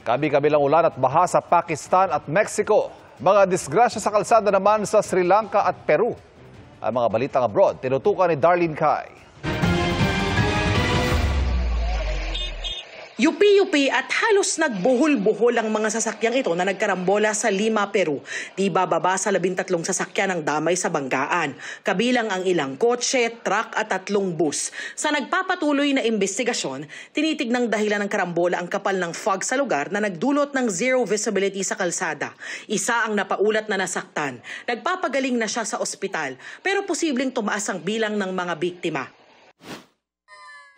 Kabi-kabilang ulan at baha sa Pakistan at Mexico. Mga disgrasya sa kalsada naman sa Sri Lanka at Peru. Ang mga balitang abroad, tinutukan ni Darlene Kai. Yupi-yupi at halos nagbuhol-buhol ang mga sasakyang ito na nagkarambola sa Lima, Peru. Di bababa sa 13 sasakyan ang damay sa banggaan. Kabilang ang ilang kotse, truck at 3 bus. Sa nagpapatuloy na investigasyon, tinitignang dahilan ng karambola ang kapal ng fog sa lugar na nagdulot ng zero visibility sa kalsada. Isa ang napaulat na nasaktan. Nagpapagaling na siya sa ospital, pero posibleng tumaas ang bilang ng mga biktima.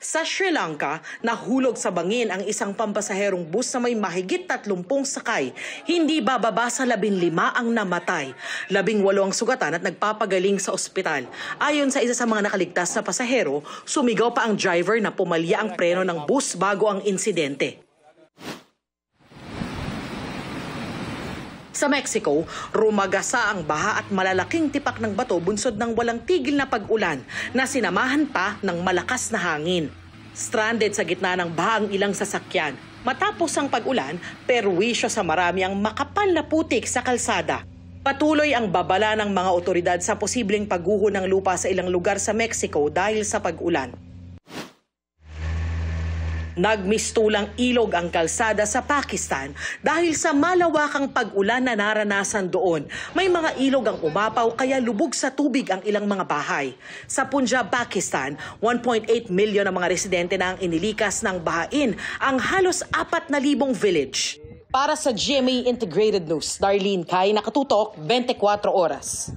Sa Sri Lanka, nahulog sa bangin ang isang pampasaherong bus na may mahigit 30 sakay. Hindi bababa sa 15 ang namatay. 18 ang sugatan at nagpapagaling sa ospital. Ayon sa isa sa mga nakaligtas na pasahero, sumigaw pa ang driver na pumalya ang preno ng bus bago ang insidente. Sa Mexico, rumagasa ang baha at malalaking tipak ng bato bunsod ng walang tigil na pag-ulan na sinamahan pa ng malakas na hangin. Stranded sa gitna ng baha ang ilang sasakyan. Matapos ang pag-ulan, perwisyo sa marami ang makapal na putik sa kalsada. Patuloy ang babala ng mga otoridad sa posibleng pagguho ng lupa sa ilang lugar sa Mexico dahil sa pag-ulan. Nagmistulang ilog ang kalsada sa Pakistan dahil sa malawakang pag-ulan na naranasan doon. May mga ilog ang umapaw kaya lubog sa tubig ang ilang mga bahay. Sa Punjab, Pakistan, 1.8 milyon ang mga residente na ang inilikas ng bahain ang halos 4,000 village. Para sa GMA Integrated News, Darlene Kai, nakatutok 24 oras.